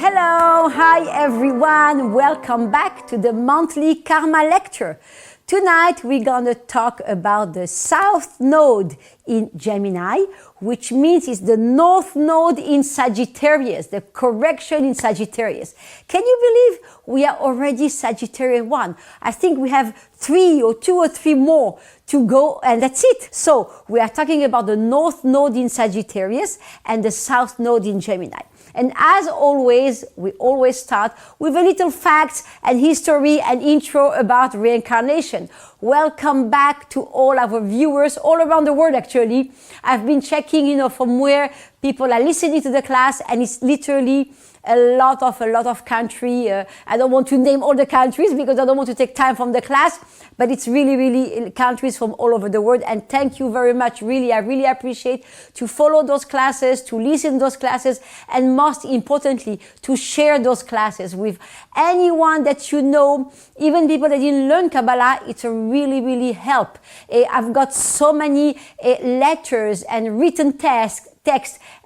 Hello, hi everyone, welcome back to the monthly Karma lecture. Tonight we're going to talk about the South Node in Gemini, which means it's the North Node in Sagittarius, the correction in Sagittarius. Can you believe we are already Sagittarius 1? I think we have 2 or 3 more to go, and that's it. So we are talking about the North Node in Sagittarius and the South Node in Gemini. And as always, we always start with a little facts and history and intro about reincarnation. Welcome back to all our viewers all around the world, actually. I've been checking, from where people are listening to the class, and it's literally a lot of country. I don't want to name all the countries because I don't want to take time from the class, but it's really countries from all over the world. And thank you very much. Really, I really appreciate to follow those classes, to listen to those classes, and most importantly, to share those classes with anyone that you know, even people that didn't learn Kabbalah. It's a really help. I've got so many letters and written text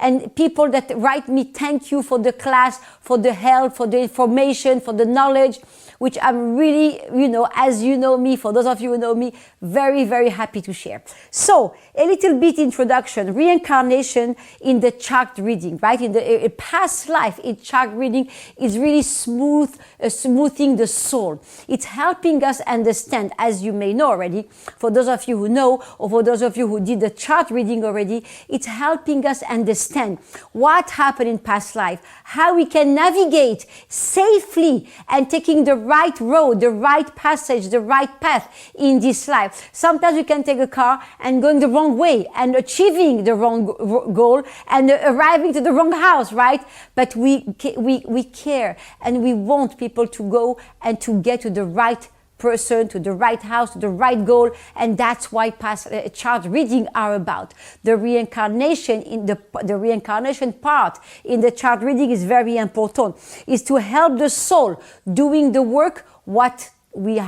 and people that write me thank you for the class, for the help, for the information, for the knowledge, which I'm really, as you know me, for those of you who know me, very happy to share. So a little bit introduction, reincarnation in the chart reading, right? In the past life in chart reading is really smoothing the soul. It's helping us understand, as you may know already, for those of you who know, or for those of you who did the chart reading already, it's helping us understand what happened in past life, how we can navigate safely and taking the right road, the right passage, the right path in this life. Sometimes we can take a car and going the wrong way and achieving the wrong goal and arriving to the wrong house, right? But we care and we want people to go and to get to the right person, to the right house, to the right goal, and that's why past chart reading are about. The reincarnation in the reincarnation part in the chart reading is very important. Is to help the soul doing the work what we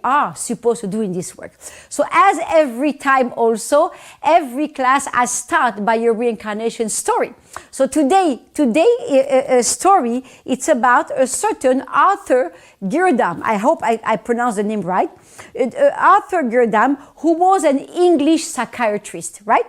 are supposed to do in this work. So as every time also, every class I start by a reincarnation story. So today a story, it's about a certain Arthur Girdam. I hope I pronounced the name right. Arthur Girdam, who was an English psychiatrist, right?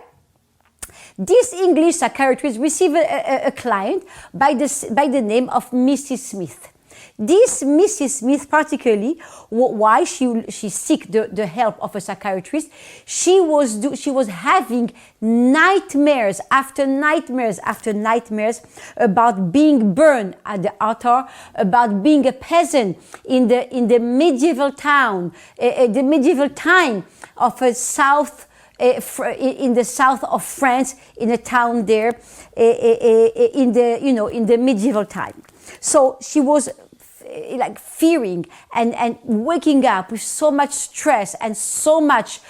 This English psychiatrist received a client by the name of Mrs. Smith. This Mrs. Smith, particularly, why she seek the help of a psychiatrist, she was having nightmares after nightmares after nightmares about being burned at the altar, about being a peasant in the medieval town, the medieval time of a south. In the south of France, in a town there, in the medieval time. So she was like fearing and waking up with so much stress and so much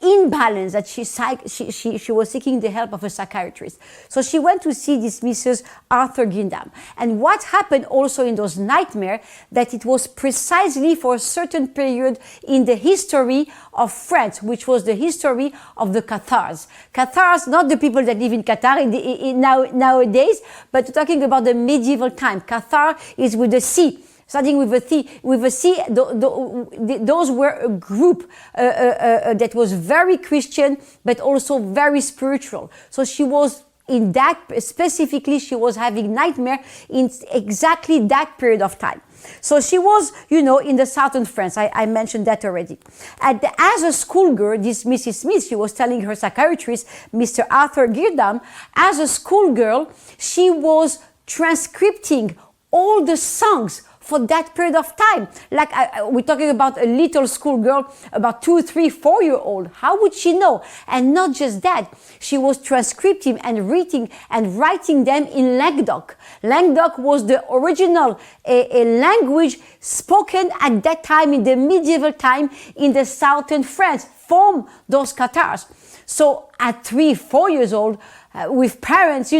imbalance that she was seeking the help of a psychiatrist. So she went to see this Mrs. Arthur Girdam. And what happened also in those nightmares, that it was precisely for a certain period in the history of France, which was the history of the Cathars. Cathars, not the people that live in Qatar nowadays, but talking about the medieval time. Cathar is with the sea. Starting with a C, those were a group that was very Christian, but also very spiritual. So she was in that, specifically, she was having nightmare in exactly that period of time. So she was, in the southern France. I mentioned that already. As a schoolgirl, this Mrs. Smith, she was telling her psychiatrist, Mr. Arthur Girdam, as a schoolgirl, she was transcripting all the songs for that period of time. Like we're talking about a little schoolgirl, about 2, 3, 4-year-old. How would she know? And not just that, she was transcripting and reading and writing them in Languedoc. Languedoc was the original language spoken at that time in the medieval time in the southern France from those Cathars. So at 3, 4 years old, with parents,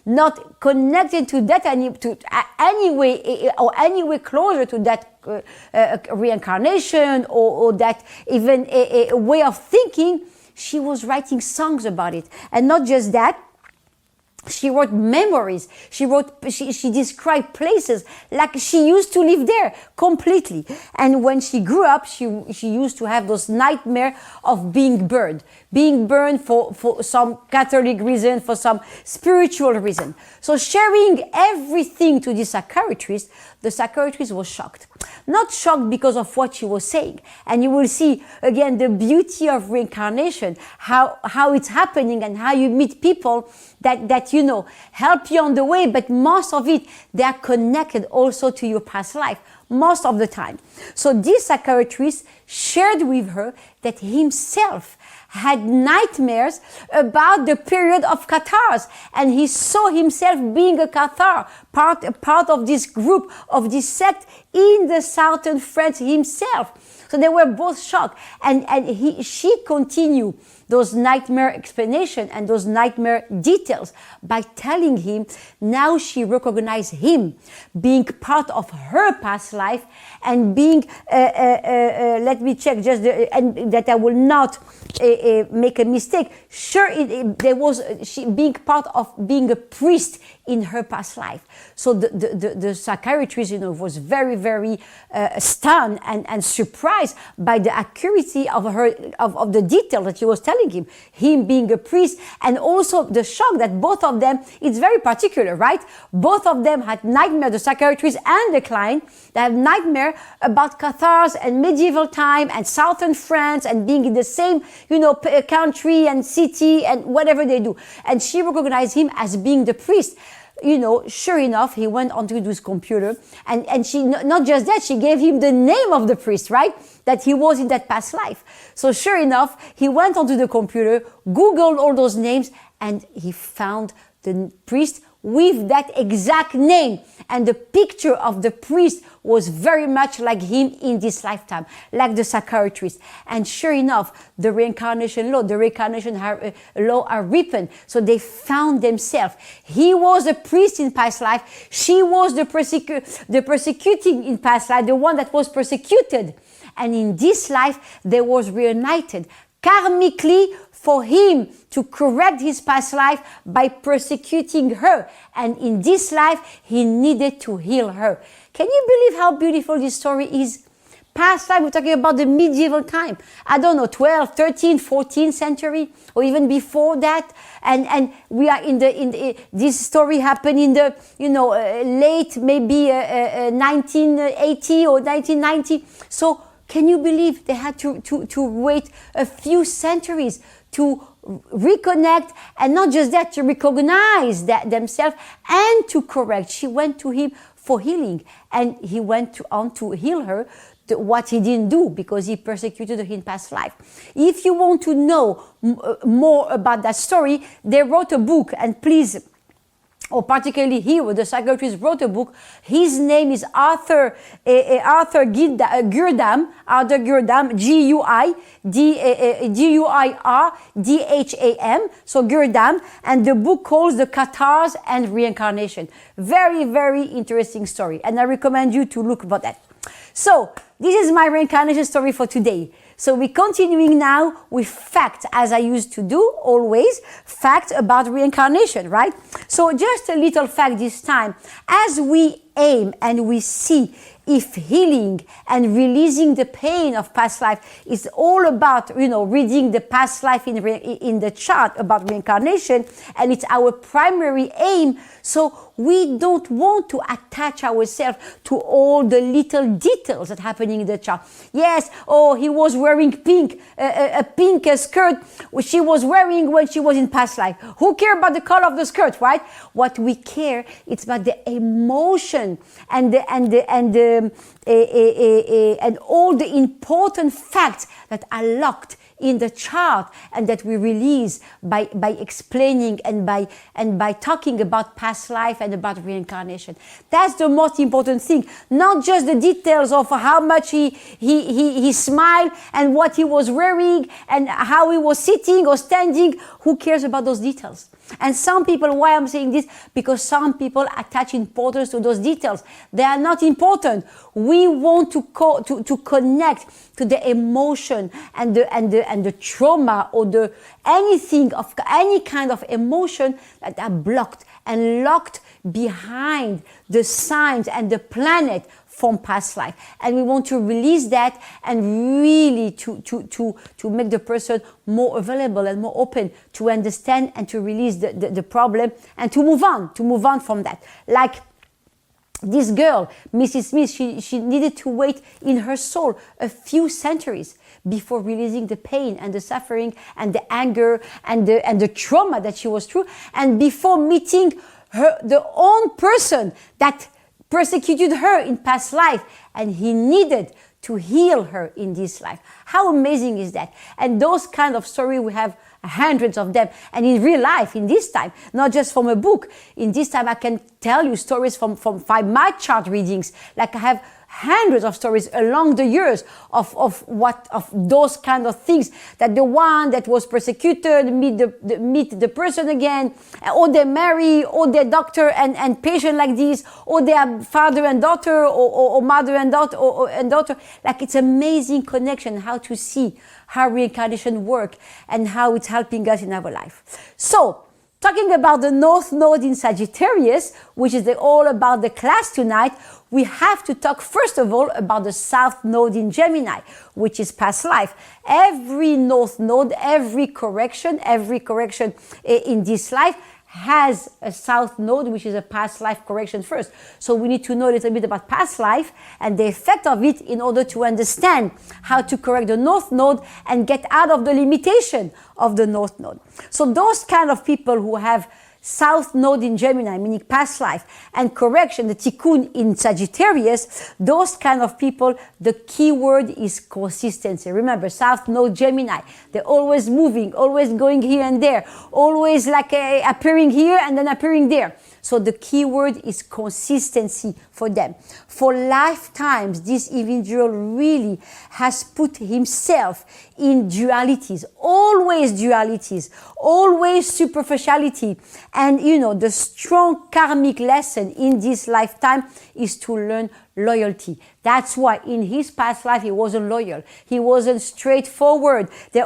not connected to that anyway closer to that reincarnation or that even a way of thinking, she was writing songs about it. And not just that, She wrote memories. She described places like she used to live there completely. And when she grew up, she used to have those nightmare of being burned for some Catholic reason, for some spiritual reason. So sharing everything to the psychiatrist was shocked. Not shocked because of what she was saying. And you will see again the beauty of reincarnation, how it's happening and how you meet people that you know help you on the way, but most of it they are connected also to your past life most of the time. So this psychiatrist shared with her that himself had nightmares about the period of Cathars, and he saw himself being a Cathar, part of this group, of this sect in the southern France himself. So they were both shocked, and she continued those nightmare explanation and those nightmare details by telling him now she recognized him being part of her past life and being let me check just and that I will not make a mistake. Sure, there was she being part of being a priest in her past life. So the psychiatrist, was very, very stunned and surprised by the accuracy of the detail that she was telling him being a priest, and also the shock that both of them, it's very particular, right? Both of them had nightmare, the psychiatrist and the client, they have nightmare about Cathars and medieval time and southern France and being in the same, country and city and whatever they do. And she recognized him as being the priest. Sure enough, he went onto his computer and she, not just that, she gave him the name of the priest, right? That he was in that past life. So sure enough, he went onto the computer, Googled all those names, and he found the priest with that exact name. And the picture of the priest was very much like him in this lifetime, like the psychiatrist. And sure enough, the reincarnation law are written. So they found themselves. He was a priest in past life. She was the persecuting in past life, the one that was persecuted. And in this life, they was reunited karmically for him to correct his past life by persecuting her. And in this life, he needed to heal her. Can you believe how beautiful this story is? Past life, we're talking about the medieval time. I don't know, 12th, 13th, 14th century, or even before that. And we are this story happened in the, late, maybe 1980 or 1990. So can you believe they had to wait a few centuries to reconnect, and not just that, to recognize that themselves and to correct? She went to him for healing, and he went on to heal her what he didn't do because he persecuted her in past life. If you want to know more about that story, they wrote a book, and please, or particularly the psychiatrist wrote a book. His name is Arthur Gurdam, G-U-I-R-D-H-A-M, so Gurdam, and the book calls The Cathars and Reincarnation. Very, very interesting story, and I recommend you to look about that. So, this is my reincarnation story for today. So we're continuing now with facts, as I used to do always, facts about reincarnation, right? So just a little fact this time. As we aim and we see if healing and releasing the pain of past life is all about, reading the past life in the chart about reincarnation, and it's our primary aim. So we don't want to attach ourselves to all the little details that are happening in the chart. Yes, he was wearing pink, a pink skirt which she was wearing when she was in past life. Who cares about the color of the skirt, right? What we care, it's about the emotion and all the important facts that are locked in the chart and that we release by explaining and by talking about past life and about reincarnation. That's the most important thing. Not just the details of how much he smiled and what he was wearing and how he was sitting or standing. Who cares about those details? And some people, why I'm saying this? Because some people attach importance to those details. They are not important. We want to connect to the emotion and and the trauma or the anything of any kind of emotion that are blocked and locked behind the signs and the planet from past life. And we want to release that and really to make the person more available and more open to understand and to release the problem and to move on from that. Like this girl, Mrs. Smith, she needed to wait in her soul a few centuries before releasing the pain and the suffering and the anger and the trauma that she was through, and before meeting the own person that persecuted her in past life, and he needed to heal her in this life. How amazing is that? And those kind of stories, we have hundreds of them. And in real life, in this time, not just from a book, in this time I can tell you stories from my chart readings. Like I have hundreds of stories along the years of those kind of things, that the one that was persecuted meet the person again, or they marry, or their doctor and patient like this, or their father and daughter, or mother and daughter. Like, it's amazing connection, how to see how reincarnation work and how it's helping us in our life. So, talking about the North Node in Sagittarius, which is all about the class tonight, we have to talk first of all about the South Node in Gemini, which is past life. Every North Node, every correction in this life has a South Node, which is a past life correction first. So we need to know a little bit about past life and the effect of it in order to understand how to correct the North Node and get out of the limitation of the North Node. So those kind of people who have South Node in Gemini, meaning past life, and correction, the Tikkun in Sagittarius, those kind of people, the key word is consistency. Remember, South Node Gemini, they're always moving, always going here and there, always like appearing here and then appearing there. So the key word is consistency for them. For lifetimes, this individual really has put himself in dualities, always superficiality. And the strong karmic lesson in this lifetime is to learn loyalty. That's why in his past life he wasn't loyal. He wasn't straightforward. They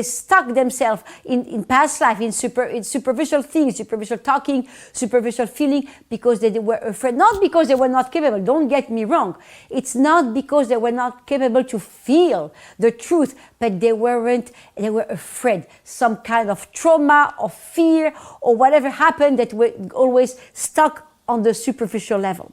stuck themselves in past life in superficial things, superficial talking, superficial feeling, because they were afraid. Not because they were not capable. Don't get me wrong. It's not because they were not capable to feel the truth, but they were afraid. Some kind of trauma or fear or whatever happened that were always stuck on the superficial level.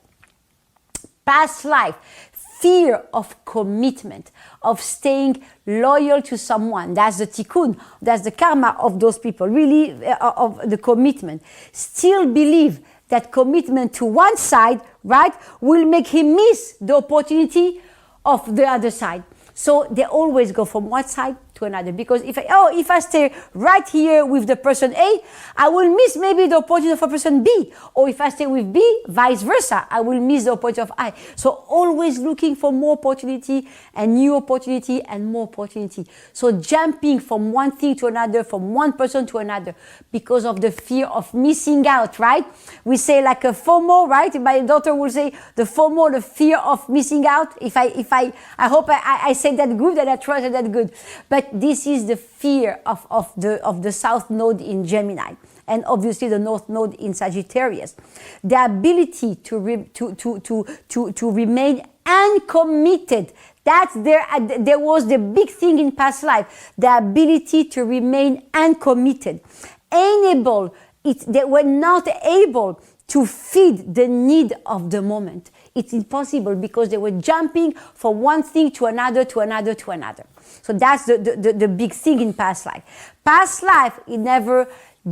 Past life, fear of commitment, of staying loyal to someone. That's the tikkun, that's the karma of those people, really of the commitment. Still believe that commitment to one side, right, will make him miss the opportunity of the other side. So they always go from one side to another, because if I stay right here with the person A, I will miss maybe the opportunity for person B, or if I stay with B, vice versa, I will miss the opportunity of I. So always looking for more opportunity and new opportunity and more opportunity. So jumping from one thing to another, from one person to another, because of the fear of missing out, right? We say like a FOMO, right? My daughter will say the FOMO, the fear of missing out. I hope I said that good, that I trusted that good. But this is the fear of the South Node in Gemini, and obviously the North Node in Sagittarius. The ability to remain uncommitted. There was the big thing in past life. The ability to remain uncommitted. They were not able to feed the need of the moment. It's impossible because they were jumping from one thing to another, to another, to another. So that's the big thing in past life. Past life, it never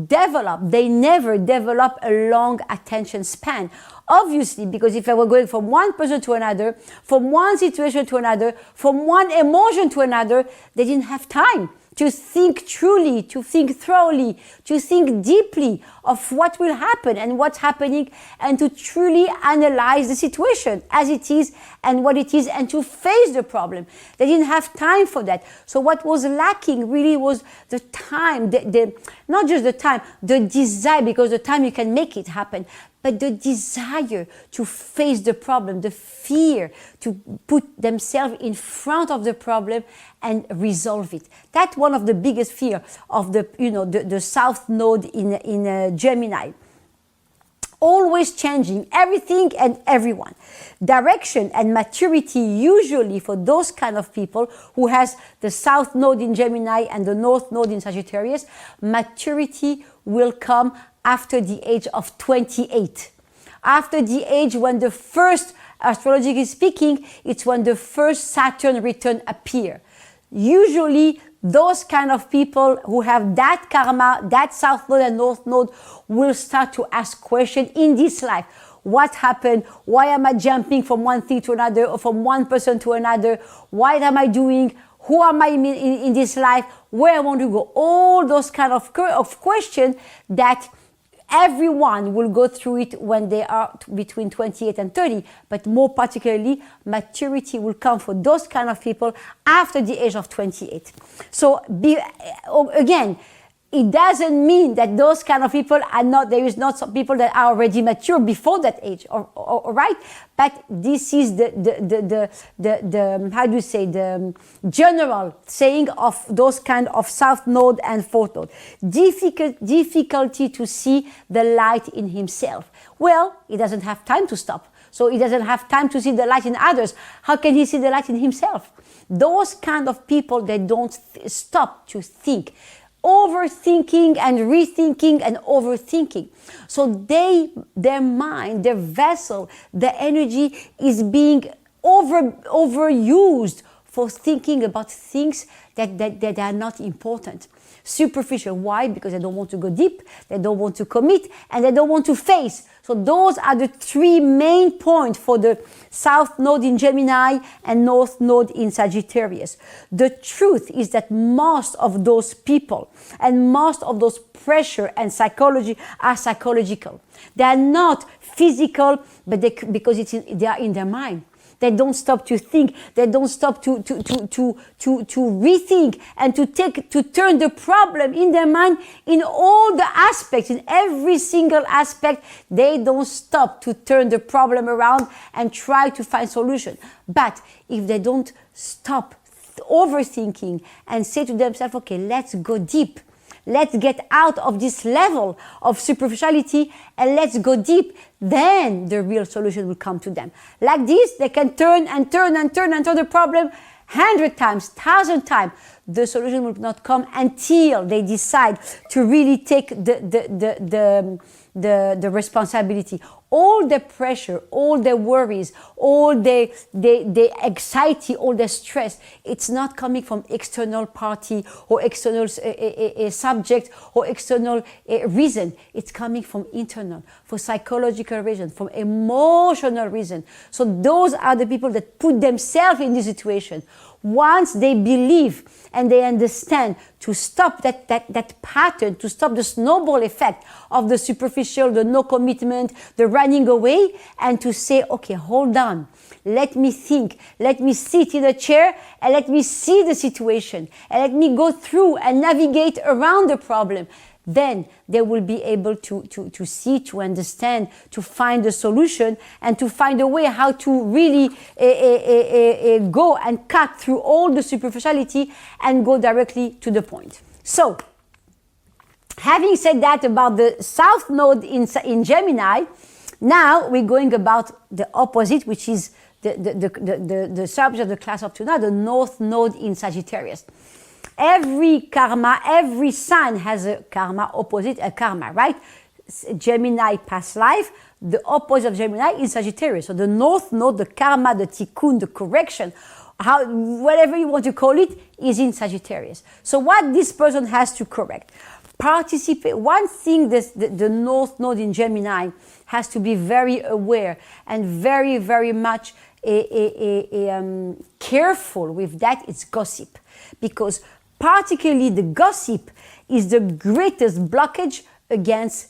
developed. They never develop a long attention span. Obviously, because if I were going from one person to another, from one situation to another, from one emotion to another, they didn't have time to think truly, to think thoroughly, to think deeply of what will happen and what's happening, and to truly analyze the situation as it is and what it is, and to face the problem. They didn't have time for that. So what was lacking really was the time, not just the time, the desire, because the time you can make it happen, but the desire to face the problem, the fear to put themselves in front of the problem and resolve it. That's one of the biggest fear of the South Node in Gemini. Always changing everything and everyone. Direction and maturity usually for those kind of people who has the South Node in Gemini and the North Node in Sagittarius, maturity will come after the age of 28. After the age when the first, astrologically speaking, it's when the first Saturn return appear. Usually those kind of people who have that karma, that South Node and North Node, will start to ask questions in this life. What happened? Why am I jumping from one thing to another, or from one person to another? What am I doing? Who am I in this life? Where I want to go? All those kind of questions that everyone will go through it when they are between 28 and 30, but more particularly, maturity will come for those kind of people after the age of 28. So again, it doesn't mean that those kind of people are not, there is not some people that are already mature before that age, or right? But this is the how do you say, the general saying of those kind of South Node and Fourth Node. Difficulty to see the light in himself. Well, he doesn't have time to stop. So he doesn't have time to see the light in others. How can he see the light in himself? Those kind of people, they don't stop to think. Overthinking and rethinking and overthinking. So their mind, their vessel, their energy is being overused for thinking about things that are not important. Superficial. Why? Because they don't want to go deep, they don't want to commit, and they don't want to face. So those are the three main points for the South Node in Gemini and North Node in Sagittarius. The truth is that most of those people and most of those pressure and psychology are psychological. They are not physical, but because they are in their mind. They don't stop to think. They don't stop to rethink and to turn the problem in their mind in all the aspects, in every single aspect. They don't stop to turn the problem around and try to find solution. But if they don't stop overthinking and say to themselves, okay, let's go deep. Let's get out of this level of superficiality and let's go deep. Then the real solution will come to them. Like this, they can turn the problem 100 times, 1,000 times. The solution will not come until they decide to really take the responsibility. All the pressure, all the worries, all the anxiety, all the stress, it's not coming from external party or external subject or external reason. It's coming from internal, for psychological reason, from emotional reason. So those are the people that put themselves in this situation. Once they believe and they understand to stop that pattern, to stop the snowball effect of the superficial, the no commitment, the running away, and to say, okay, hold on, let me think, let me sit in a chair and let me see the situation and let me go through and navigate around the problem. Then they will be able to see, to understand, to find a solution and to find a way how to really go and cut through all the superficiality and go directly to the point. So, having said that about the South Node in Gemini, now we're going about the opposite, which is the subject of the class up to now, the North Node in Sagittarius. Every karma, every sign has a karma opposite a karma, right? Gemini past life, the opposite of Gemini is Sagittarius. So the North Node, the karma, the tikkun, the correction, whatever you want to call it, is in Sagittarius. So what this person has to correct? Participate. One thing the North Node in Gemini has to be very aware and very, very much careful with that is gossip. Because particularly the gossip is the greatest blockage against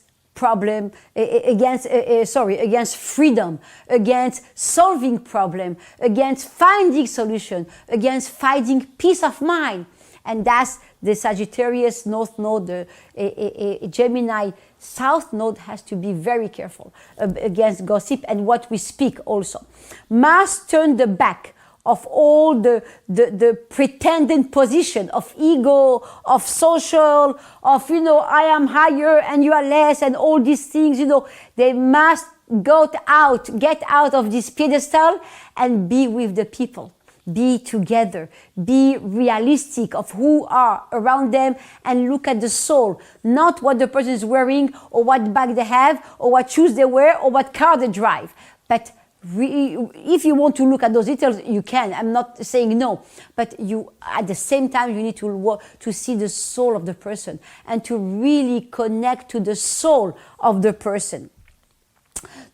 against freedom, against solving problem, against finding solution, against finding peace of mind. And that's the Sagittarius North Node, a Gemini South Node has to be very careful against gossip and what we speak also. Must turn the back of all the pretended position of ego, of social, of, I am higher and you are less and all these things, they must get out of this pedestal and be with the people. Be together, be realistic of who are around them and look at the soul, not what the person is wearing or what bag they have or what shoes they wear or what car they drive. But if you want to look at those details, you can. I'm not saying no, but at the same time you need to see the soul of the person and to really connect to the soul of the person.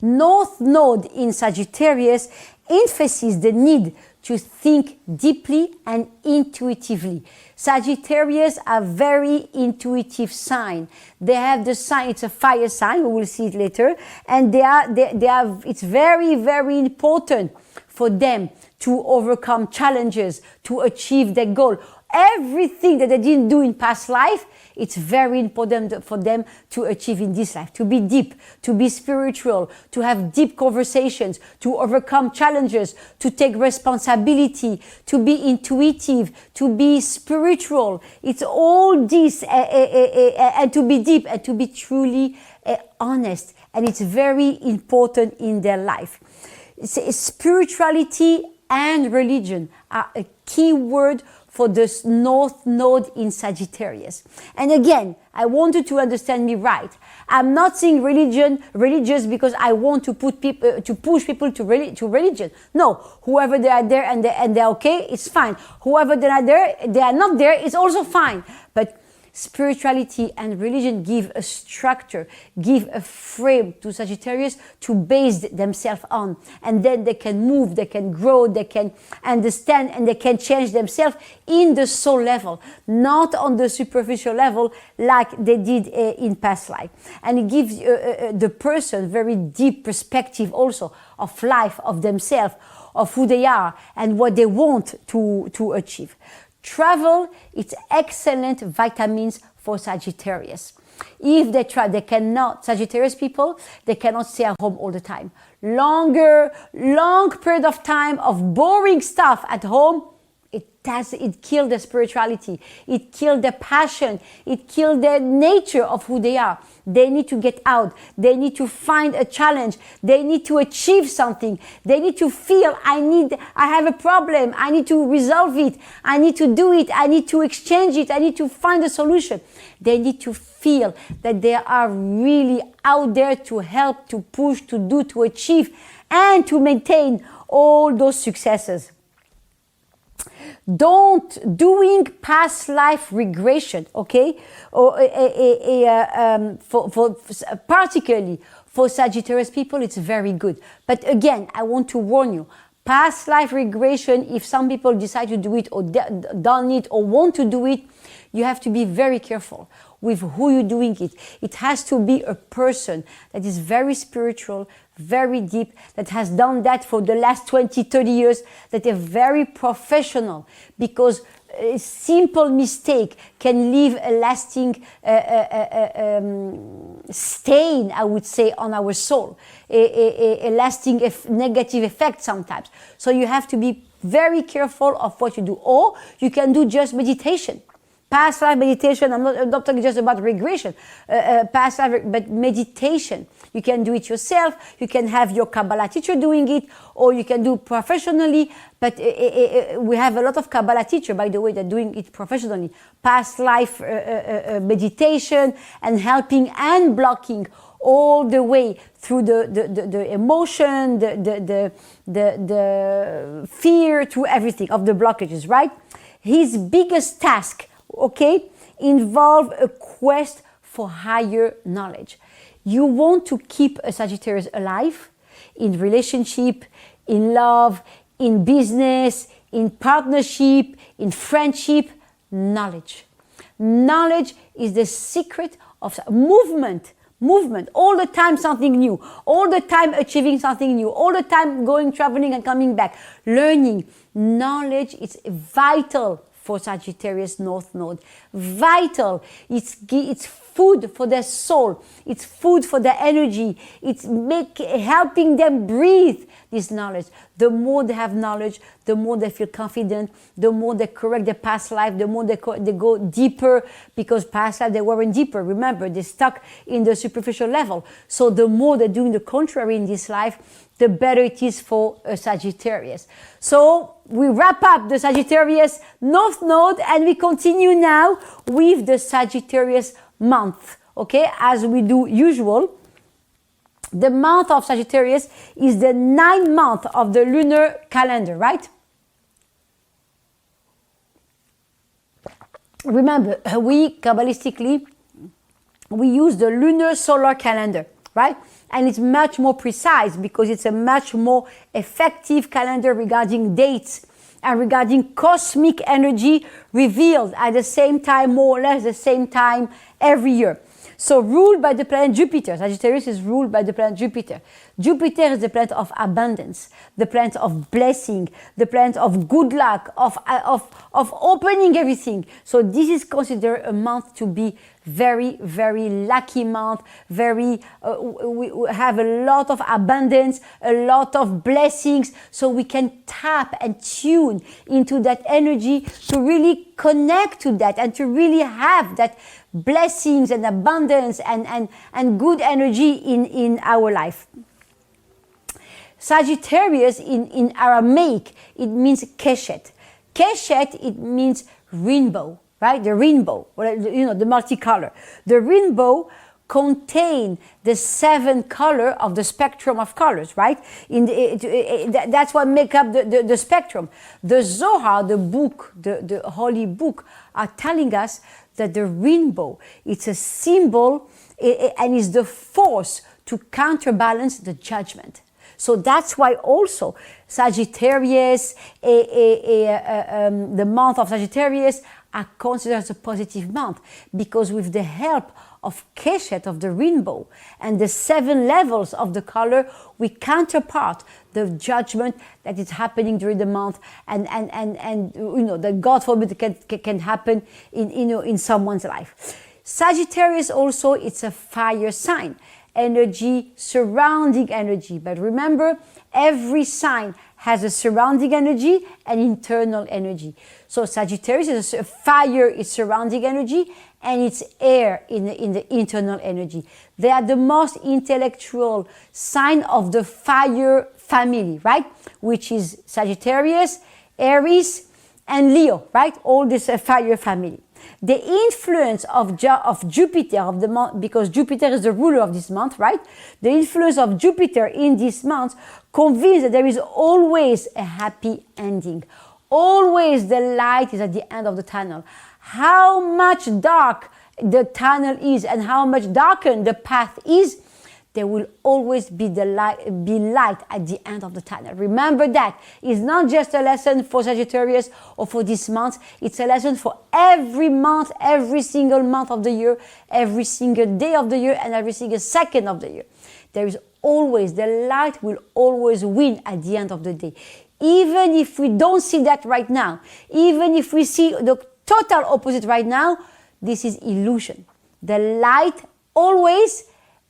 North Node in Sagittarius emphasizes the need to think deeply and intuitively. Sagittarius are very intuitive sign. They have the sign, it's a fire sign, we will see it later, and it's very, very important for them to overcome challenges, to achieve their goal. Everything that they didn't do in past life, it's very important for them to achieve in this life, to be deep, to be spiritual, to have deep conversations, to overcome challenges, to take responsibility, to be intuitive, to be spiritual. It's all this, and to be deep and to be truly honest. And it's very important in their life. Spirituality and religion are a key word for this North Node in Sagittarius. And again, I want you to understand me right. I'm not saying religious because I want to push people to religion. No, whoever they are there and they're okay, it's fine. Whoever they are not there, it's also fine. But spirituality and religion give a structure, give a frame to Sagittarius to base themselves on. And then they can move, they can grow, they can understand, and they can change themselves in the soul level, not on the superficial level like they did in past life. And it gives the person very deep perspective also of life, of themselves, of who they are and what they want to achieve. Travel, it's excellent vitamins for Sagittarius. If they try, they cannot, Sagittarius people, they cannot stay at home all the time. Long period of time of boring stuff at home, it kills their spirituality, it kills their passion, it kills their nature of who they are. They need to get out, they need to find a challenge, they need to achieve something, they need to feel, I have a problem, I need to resolve it, I need to do it, I need to exchange it, I need to find a solution. They need to feel that they are really out there to help, to push, to do, to achieve, and to maintain all those successes. Doing past life regression, okay, or particularly for Sagittarius people, it's very good. But again, I want to warn you, past life regression, if some people decide to do it or done it or want to do it, you have to be very careful with who you're doing it. It has to be a person that is very spiritual, very deep, that has done that for the last 20, 30 years, that are very professional, because a simple mistake can leave a lasting stain, I would say, on our soul, a lasting negative effect sometimes. So you have to be very careful of what you do. Or you can do just meditation. Past life meditation, I'm not talking just about regression, past life, but meditation. You can do it yourself, you can have your Kabbalah teacher doing it, or you can do professionally, but we have a lot of Kabbalah teachers, by the way, that are doing it professionally. Past life meditation and helping and blocking all the way through the emotion, the fear, through everything of the blockages, right? His biggest task, okay, involve a quest for higher knowledge. You want to keep a Sagittarius alive in relationship, in love, in business, in partnership, in friendship. Knowledge. Knowledge is the secret of movement. Movement, all the time something new, all the time achieving something new, all the time going, traveling and coming back. Learning, knowledge is vital for Sagittarius North Node. Vital. It's food for their soul. It's food for their energy. It's helping them breathe this knowledge. The more they have knowledge, the more they feel confident, the more they correct their past life, the more they go deeper, because past life they weren't deeper. Remember, they're stuck in the superficial level. So the more they're doing the contrary in this life, the better it is for a Sagittarius. So we wrap up the Sagittarius North Node and we continue now with the Sagittarius month, okay, as we do usual. The month of Sagittarius is the 9th month of the lunar calendar, right? Remember, we Kabbalistically, we use the lunar solar calendar, right? And it's much more precise because it's a much more effective calendar regarding dates and regarding cosmic energy revealed at the same time, more or less the same time every year. So ruled by the planet Jupiter. Sagittarius is ruled by the planet Jupiter. Jupiter is the planet of abundance, the planet of blessing, the planet of good luck, of opening everything. So this is considered a month to be very, very lucky month. We have a lot of abundance, a lot of blessings. So we can tap and tune into that energy to really connect to that and to really have that blessings and abundance and good energy in our life. Sagittarius in Aramaic, it means keshet. Keshet, it means rainbow, right? The rainbow, the multicolor. The rainbow contain the 7 color of the spectrum of colors, right? That's what make up the spectrum. The Zohar, the book, the holy book, are telling us that the rainbow, it's a symbol and is the force to counterbalance the judgment. So that's why also Sagittarius, the month of Sagittarius, are considered as a positive month, because with the help of Keshet, of the rainbow, and the 7 levels of the color, we counterpart the judgment that is happening during the month, and that God forbid can happen in someone's life. Sagittarius also, it's a fire sign, energy, surrounding energy. But remember, every sign has a surrounding energy and internal energy. So Sagittarius is a fire, is surrounding energy, and it's air in the internal energy. They are the most intellectual sign of the fire family, right? Which is Sagittarius, Aries, and Leo, right? All this fire family. The influence of Jupiter of the month, because Jupiter is the ruler of this month, right? The influence of Jupiter in this month convinces that there is always a happy ending. Always the light is at the end of the tunnel. How much dark the tunnel is and how much darkened the path is, there will always be light at the end of the tunnel. Remember that. It's not just a lesson for Sagittarius or for this month. It's a lesson for every month, every single month of the year, every single day of the year, and every single second of the year. There is always, the light will always win at the end of the day. Even if we don't see that right now, even if we see the total opposite right now, this is illusion. The light always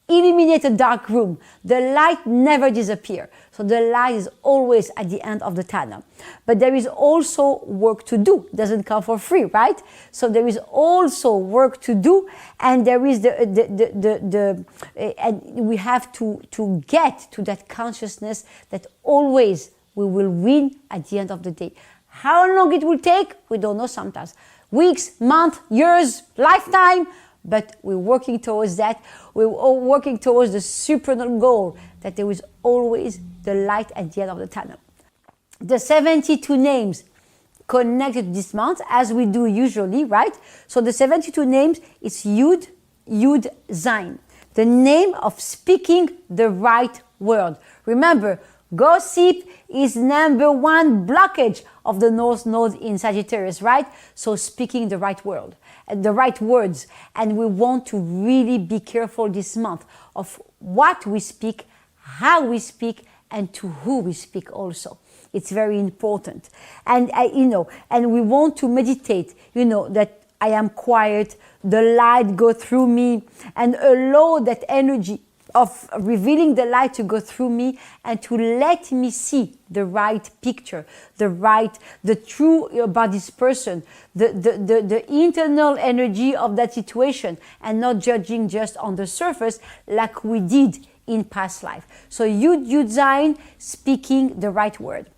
illuminates a dark room. The light never disappears. So the light is always at the end of the tunnel. But there is also work to do. It doesn't come for free, right? So there is also work to do, and there is and we have to get to that consciousness that always we will win at the end of the day. How long it will take, we don't know sometimes. Weeks, months, years, lifetime, but we're working towards that. We're all working towards the supernal goal that there is always the light at the end of the tunnel. The 72 names connected to this month, as we do usually, right? So the 72 names is Yud, Yud, Zain. The name of speaking the right word. Remember, gossip is #1 blockage of the North Node in Sagittarius, right? So speaking the right word, the right words. And we want to really be careful this month of what we speak, how we speak, and to who we speak also. It's very important. And and we want to meditate, that I am quiet, the light go through me, and allow that energy of revealing the light to go through me and to let me see the right picture, the true about this person, the internal energy of that situation, and not judging just on the surface like we did in past life. So Yud Zayin, speaking the right word.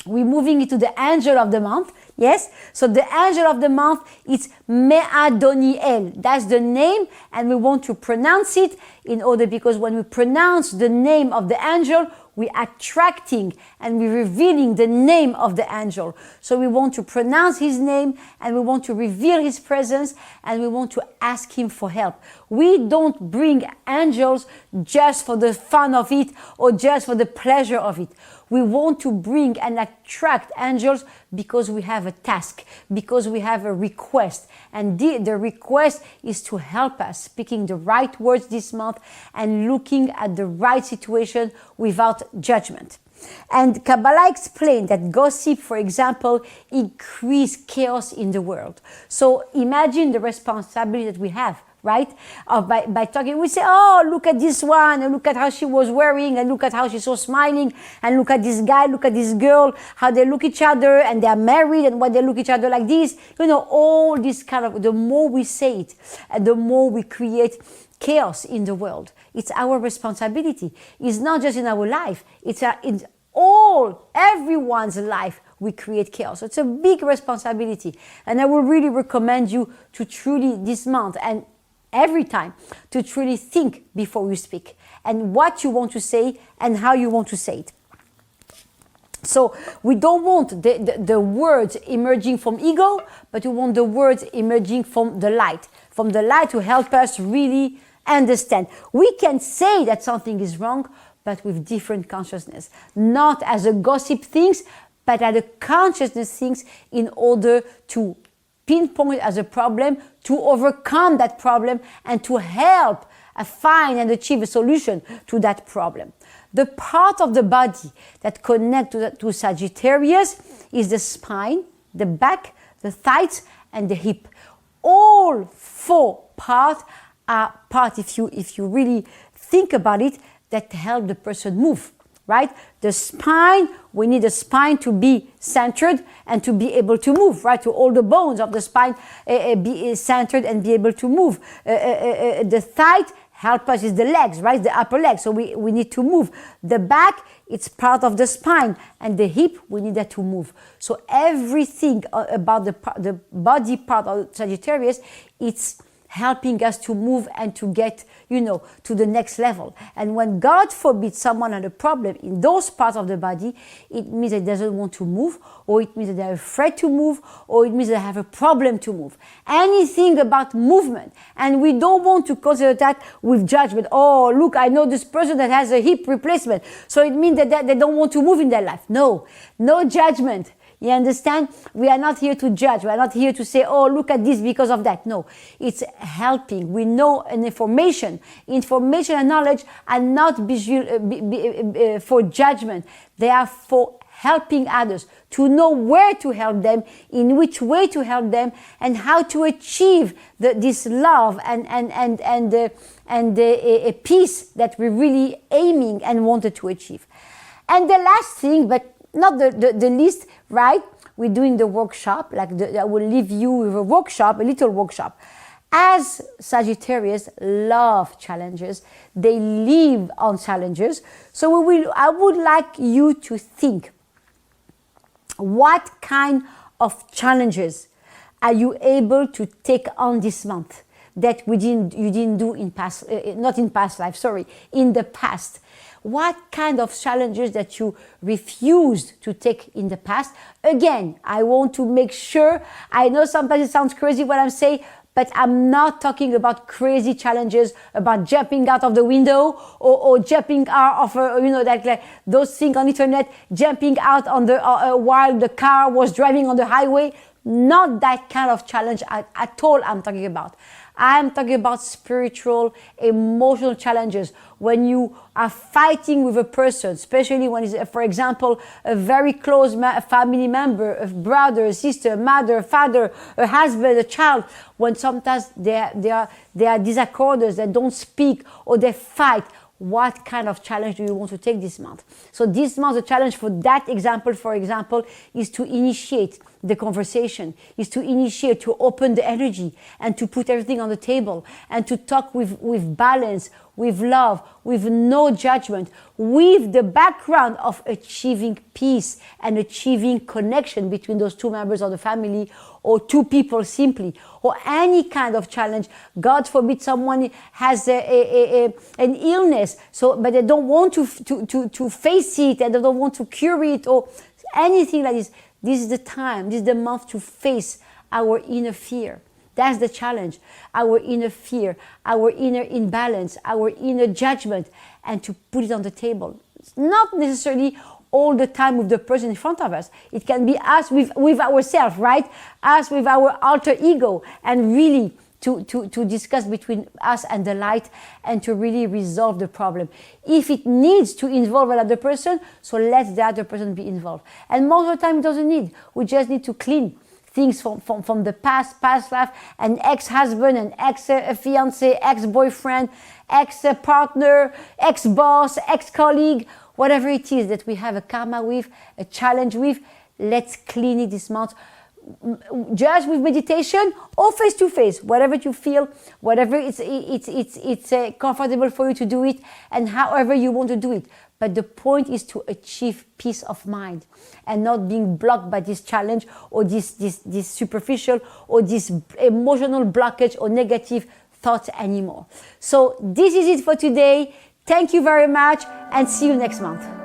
We're moving into the angel of the month. Yes, so the angel of the month is Me'adoniel. That's the name, and we want to pronounce it in order, because when we pronounce the name of the angel, we're attracting and we're revealing the name of the angel. So we want to pronounce his name, and we want to reveal his presence, and we want to ask him for help. We don't bring angels just for the fun of it or just for the pleasure of it. We want to bring and attract angels because we have a task, because we have a request. And the request is to help us speaking the right words this month and looking at the right situation without judgment. And Kabbalah explained that gossip, for example, increases chaos in the world. So imagine the responsibility that we have, right? By talking, we say, oh, look at this one, and look at how she was wearing, and look at how she's so smiling, and look at this guy, look at this girl, how they look each other, and they are married, and why they look each other like this. All this kind of, the more we say it, and the more we create chaos in the world. It's our responsibility. It's not just in our life, it's in everyone's life. We create chaos. So it's a big responsibility. And I will really recommend you to truly, this month and every time, to truly think before you speak, and what you want to say and how you want to say it. So we don't want the words emerging from ego, but we want the words emerging from the light to help us really understand. We can say that something is wrong, but with different consciousness, not as a gossip things, but as a consciousness things, in order to pinpoint as a problem, to overcome that problem, and to help find and achieve a solution to that problem. The part of the body that connect to Sagittarius is the spine, the back, the thighs, and the hip. All four parts are if you really think about it, that help the person move, right? The spine, we need the spine to be centered and to be able to move, right? To all the bones of the spine be centered and be able to move. The thigh help us is the legs, right? The upper leg. So we need to move. The back, it's part of the spine, and the hip, we need that to move. So everything about the body part of Sagittarius, it's helping us to move and to get, to the next level. And when God forbid someone had a problem in those parts of the body, it means that doesn't want to move, or it means that they're afraid to move, or it means they have a problem to move. Anything about movement. And we don't want to consider that with judgment. Oh, look, I know this person that has a hip replacement, so it means that they don't want to move in their life. No judgment. You understand? We are not here to judge. We are not here to say, oh, look at this because of that. No, it's helping. We know an information. Information and knowledge are not for judgment. They are for helping others, to know where to help them, in which way to help them, and how to achieve this love and a peace that we're really aiming and wanted to achieve. And the last thing, but not the least, right? We're doing the workshop, I will leave you with a little workshop. As Sagittarius love challenges, they live on challenges. So I would like you to think, what kind of challenges are you able to take on this month that you didn't do in the past? What kind of challenges that you refused to take in the past? Again, I want to make sure, I know sometimes it sounds crazy what I'm saying, but I'm not talking about crazy challenges, about jumping out of the window or jumping out of, like those things on internet, jumping out on the while the car was driving on the highway. Not that kind of challenge at all I'm talking about. I'm talking about spiritual, emotional challenges. When you are fighting with a person, especially when it's, for example, a very close family member, a brother, a sister, a mother, a father, a husband, a child, when sometimes they are discordants, they don't speak or they fight. What kind of challenge do you want to take this month? So this month, the challenge for that example, for example, is to initiate the conversation, is to initiate, to open the energy and to put everything on the table and to talk with balance, with love, with no judgment, with the background of achieving peace and achieving connection between those two members of the family or two people simply, or any kind of challenge. God forbid someone has an illness, but they don't want to face it and they don't want to cure it or anything like this. This is the time, this is the month to face our inner fear. That's the challenge. Our inner fear, our inner imbalance, our inner judgment, and to put it on the table. It's not necessarily all the time with the person in front of us. It can be us with ourselves, right? Us with our alter ego, and really to discuss between us and the light and to really resolve the problem. If it needs to involve another person, so let the other person be involved. And most of the time it doesn't need. We just need to clean things from the past life, an ex-husband, an ex-fiancé, ex-boyfriend, ex-partner, ex-boss, ex-colleague, whatever it is that we have a karma with, a challenge with, let's clean it this month. Just with meditation or face to face, whatever you feel, whatever it's comfortable for you to do it, and however you want to do it. But the point is to achieve peace of mind and not being blocked by this challenge or this superficial or this emotional blockage or negative thoughts anymore. So this is it for today. Thank you very much and see you next month.